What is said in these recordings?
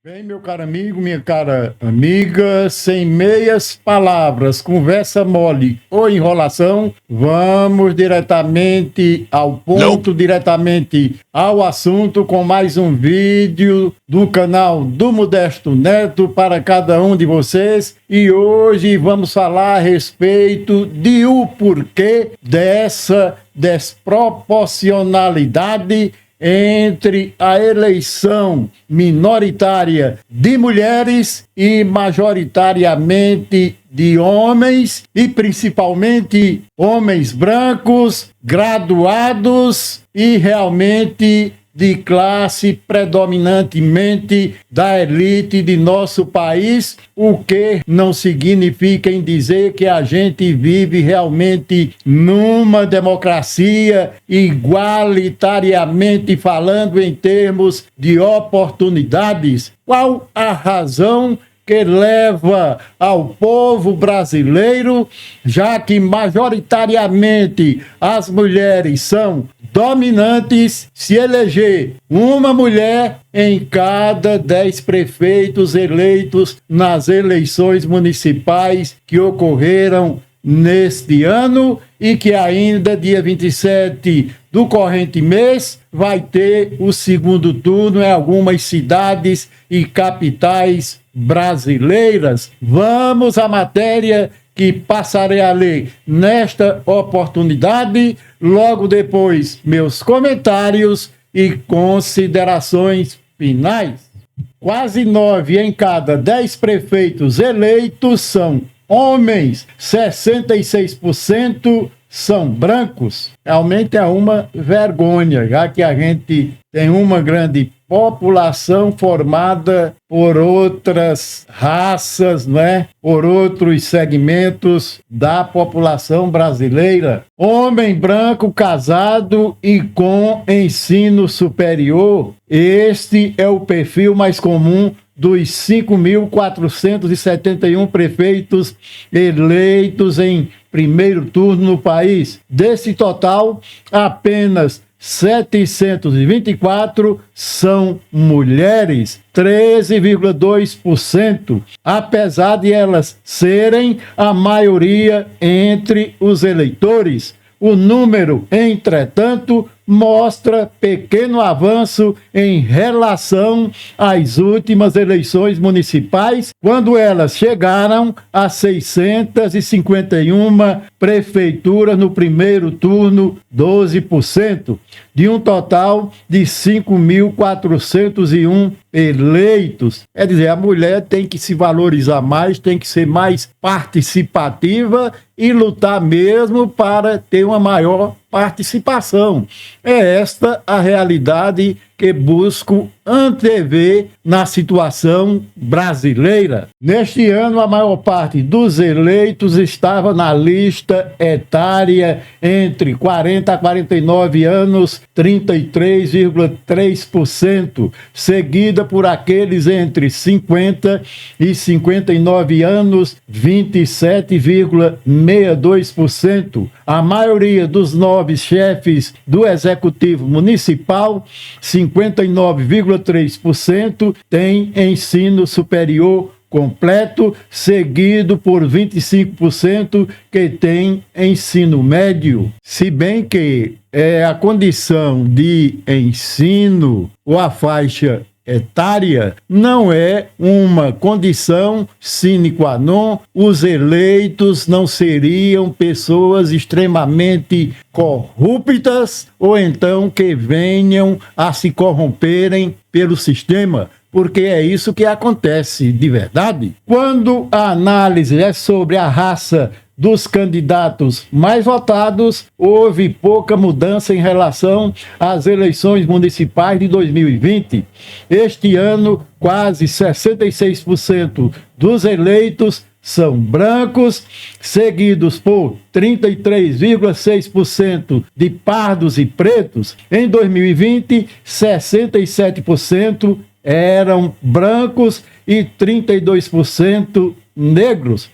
Bem, meu caro amigo, minha cara amiga, sem meias palavras, conversa mole ou enrolação, vamos diretamente ao ponto, diretamente ao assunto, com mais um vídeo do canal do Modesto Neto para cada um de vocês. E hoje vamos falar a respeito de o porquê dessa desproporcionalidade entre a eleição minoritária de mulheres e majoritariamente de homens, e principalmente homens brancos, graduados e realmente de classe predominantemente da elite de nosso país, o que não significa em dizer que a gente vive realmente numa democracia igualitariamente falando em termos de oportunidades. Qual a razão que leva ao povo brasileiro, já que majoritariamente as mulheres são dominantes, se eleger uma mulher em cada 10 prefeitos eleitos nas eleições municipais que ocorreram neste ano e que ainda, dia 27 do corrente mês, vai ter o segundo turno em algumas cidades e capitais brasileiras. Vamos à matéria que passarei a ler nesta oportunidade, logo depois meus comentários e considerações finais. Quase 9 em cada 10 prefeitos eleitos são homens, 66% são brancos. Realmente é uma vergonha, já que a gente tem uma grande população formada por outras raças, né? Por outros segmentos da população brasileira. Homem branco casado e com ensino superior, este é o perfil mais comum dos 5.471 prefeitos eleitos em primeiro turno no país. Desse total, apenas 724 são mulheres, 13,2%, apesar de elas serem a maioria entre os eleitores. O número, entretanto, mostra pequeno avanço em relação às últimas eleições municipais, quando elas chegaram a 651 prefeituras no primeiro turno, 12%, de um total de 5.401 eleitos. Quer dizer, a mulher tem que se valorizar mais, tem que ser mais participativa e lutar mesmo para ter uma maior participação. É esta a realidade que busco antever na situação brasileira. Neste ano, a maior parte dos eleitos estava na lista etária entre 40 a 49 anos, 33,3%, seguida por aqueles entre 50 e 59 anos, 27,62%. A maioria dos 9 chefes do Executivo Municipal, 59,3%, tem ensino superior completo, seguido por 25% que tem ensino médio. Se bem que a condição de ensino ou a faixa etária não é uma condição sine qua non, os eleitos não seriam pessoas extremamente corruptas ou então que venham a se corromperem pelo sistema, porque é isso que acontece de verdade. Quando a análise é sobre a raça dos candidatos mais votados, houve pouca mudança em relação às eleições municipais de 2020. Este ano, quase 66% dos eleitos são brancos, seguidos por 33,6% de pardos e pretos. Em 2020, 67% eram brancos e 32% negros.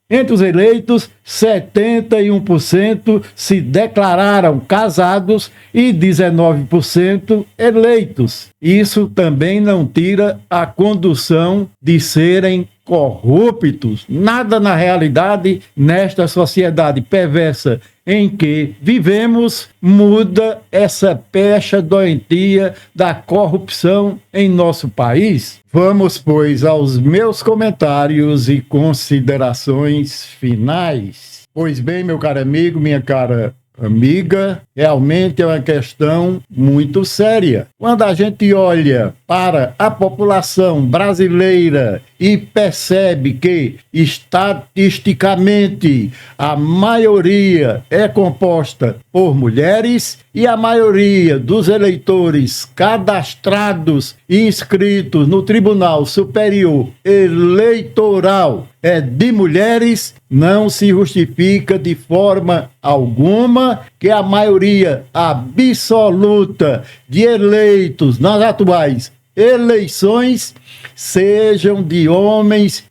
Entre os eleitos, 71% se declararam casados e 19% eleitos. Isso também não tira a condução de serem corruptos. Nada na realidade, nesta sociedade perversa em que vivemos, muda essa pecha doentia da corrupção em nosso país. Vamos, pois, aos meus comentários e considerações finais. Pois bem, meu caro amigo, minha cara amiga, realmente é uma questão muito séria. Quando a gente olha para a população brasileira e percebe que, estatisticamente, a maioria é composta por mulheres e a maioria dos eleitores cadastrados e inscritos no Tribunal Superior Eleitoral é de mulheres, não se justifica de forma alguma que a maioria absoluta de eleitos nas atuais eleições sejam de homens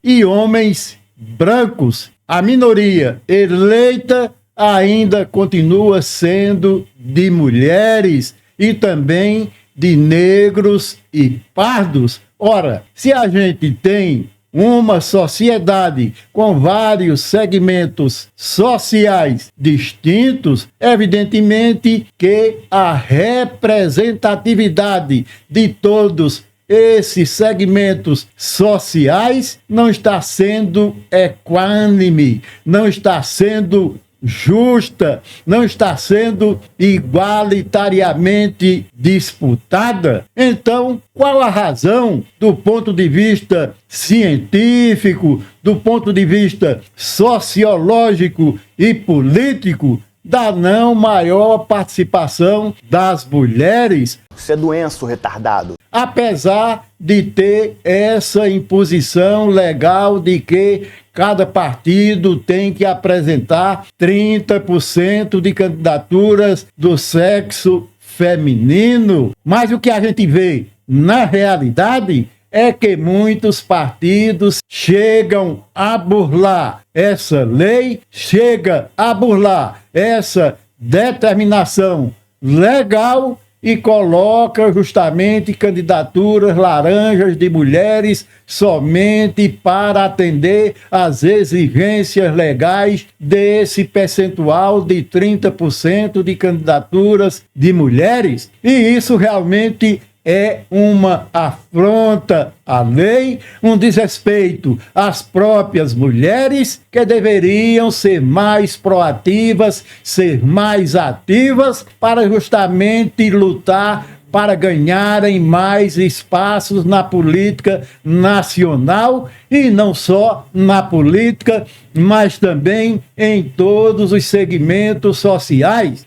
e homens brancos. A minoria eleita ainda continua sendo de mulheres e também de negros e pardos. Ora, se a gente tem uma sociedade com vários segmentos sociais distintos, evidentemente que a representatividade de todos esses segmentos sociais não está sendo equânime, não está sendo justa, não está sendo igualitariamente disputada. Então, qual a razão, do ponto de vista científico, do ponto de vista sociológico e político, da não maior participação das mulheres? Você é doença, retardado. Apesar de ter essa imposição legal de que cada partido tem que apresentar 30% de candidaturas do sexo feminino. Mas o que a gente vê na realidade é que muitos partidos chegam a burlar essa lei, chega a burlar essa determinação legal e coloca justamente candidaturas laranjas de mulheres somente para atender às exigências legais desse percentual de 30% de candidaturas de mulheres. E isso realmente é uma afronta à lei, um desrespeito às próprias mulheres que deveriam ser mais proativas, ser mais ativas para justamente lutar para ganharem mais espaços na política nacional e não só na política, mas também em todos os segmentos sociais.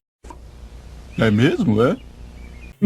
É mesmo, é?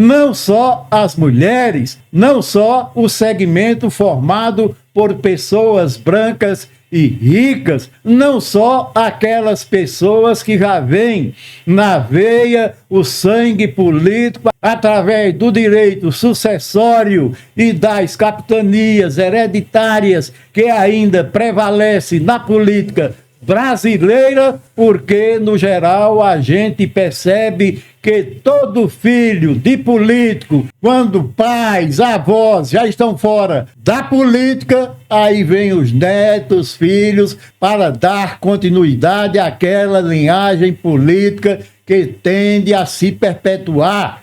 Não só as mulheres, não só o segmento formado por pessoas brancas e ricas, não só aquelas pessoas que já vêm na veia o sangue político através do direito sucessório e das capitanias hereditárias que ainda prevalece na política brasileira, porque no geral a gente percebe que todo filho de político, quando pais, avós já estão fora da política, aí vem os netos, filhos, para dar continuidade àquela linhagem política que tende a se perpetuar.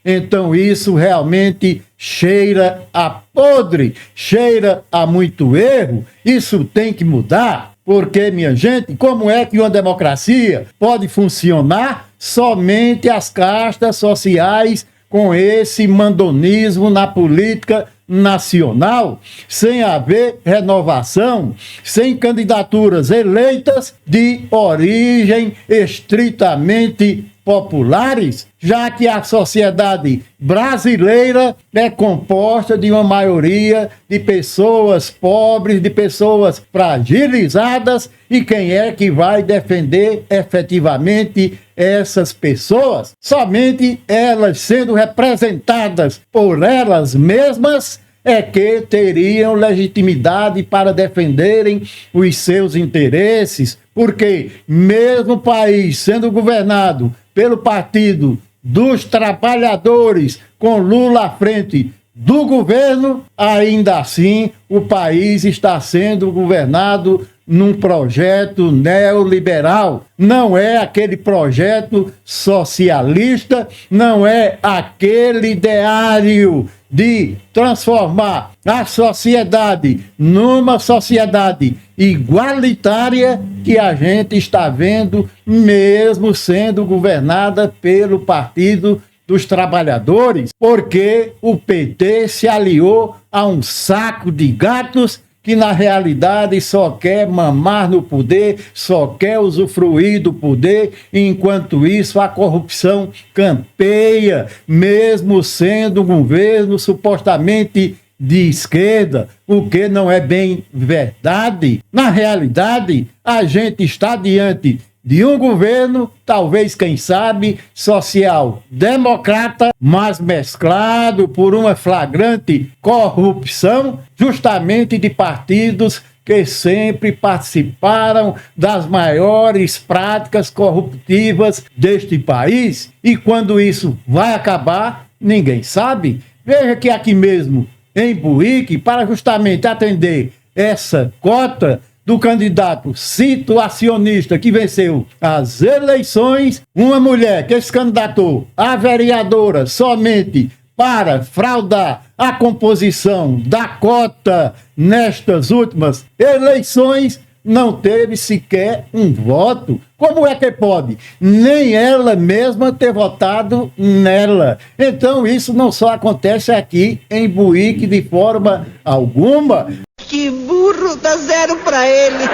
Então isso realmente cheira a podre, cheira a muito erro. Isso tem que mudar, porque, minha gente, como é que uma democracia pode funcionar somente as castas sociais com esse mandonismo na política nacional, sem haver renovação, sem candidaturas eleitas de origem estritamente populares, já que a sociedade brasileira é composta de uma maioria de pessoas pobres, de pessoas fragilizadas, e quem é que vai defender efetivamente essas pessoas? Somente elas sendo representadas por elas mesmas é que teriam legitimidade para defenderem os seus interesses, porque mesmo o país sendo governado pelo Partido dos Trabalhadores, com Lula à frente do governo, ainda assim o país está sendo governado num projeto neoliberal. Não é aquele projeto socialista, não é aquele ideário de transformar a sociedade numa sociedade igualitária que a gente está vendo, mesmo sendo governada pelo Partido dos Trabalhadores, porque o PT se aliou a um saco de gatos que na realidade só quer mamar no poder, só quer usufruir do poder, enquanto isso a corrupção campeia, mesmo sendo um governo supostamente de esquerda, o que não é bem verdade. Na realidade, a gente está diante de um governo, talvez, quem sabe, social-democrata, mas mesclado por uma flagrante corrupção, justamente de partidos que sempre participaram das maiores práticas corruptivas deste país. E quando isso vai acabar, ninguém sabe. Veja que aqui mesmo, em Buíque, para justamente atender essa cota do candidato situacionista que venceu as eleições, uma mulher que se candidatou a vereadora somente para fraudar a composição da cota nestas últimas eleições, não teve sequer um voto. Como é que pode nem ela mesma ter votado nela? Então isso não só acontece aqui em Buíque de forma alguma. Que burro, dá zero pra ele.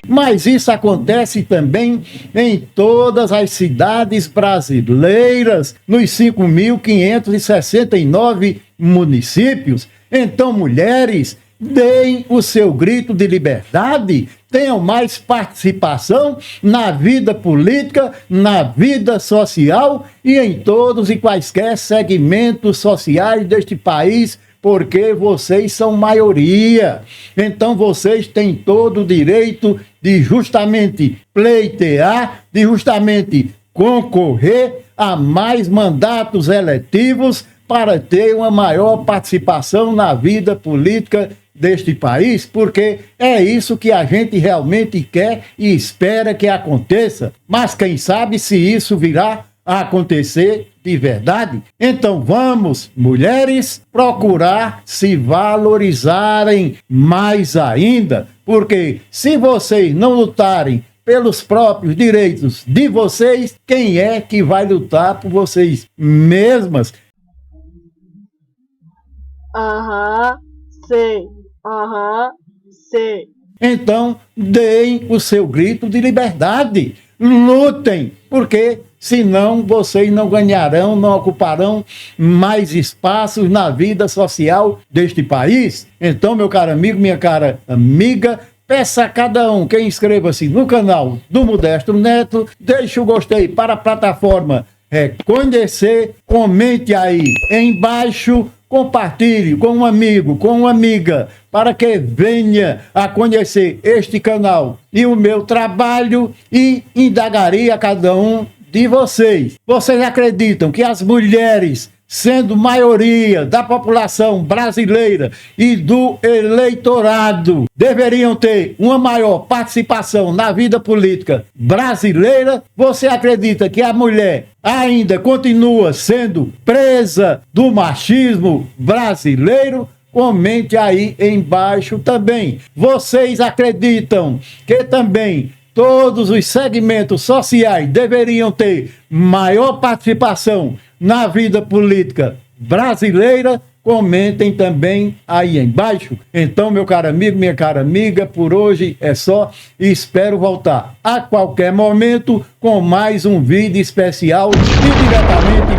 Mas isso acontece também em todas as cidades brasileiras, nos 5.569 municípios. Então, mulheres, deem o seu grito de liberdade, tenham mais participação na vida política, na vida social e em todos e quaisquer segmentos sociais deste país, porque vocês são maioria. Então vocês têm todo o direito de justamente pleitear, de justamente concorrer a mais mandatos eletivos para ter uma maior participação na vida política deste país, porque é isso que a gente realmente quer e espera que aconteça. Mas quem sabe se isso virá a acontecer de verdade? Então vamos, mulheres, procurar se valorizarem mais ainda, porque se vocês não lutarem pelos próprios direitos de vocês, quem é que vai lutar por vocês mesmas? Sei. Sei. Então, deem o seu grito de liberdade. Lutem, porque senão vocês não ganharão, não ocuparão mais espaços na vida social deste país. Então, meu caro amigo, minha cara amiga, peça a cada um que inscreva-se no canal do Modesto Neto, deixe o gostei para a plataforma reconhecer, comente aí embaixo, compartilhe com um amigo, com uma amiga, para que venha a conhecer este canal e o meu trabalho, e indagaria a cada um de vocês. Vocês acreditam que as mulheres, sendo maioria da população brasileira e do eleitorado, deveriam ter uma maior participação na vida política brasileira? Você acredita que a mulher ainda continua sendo presa do machismo brasileiro? Comente aí embaixo também. Vocês acreditam que também todos os segmentos sociais deveriam ter maior participação na vida política brasileira? Comentem também aí embaixo. Então, meu caro amigo, minha cara amiga, por hoje é só. Espero voltar a qualquer momento com mais um vídeo especial e diretamente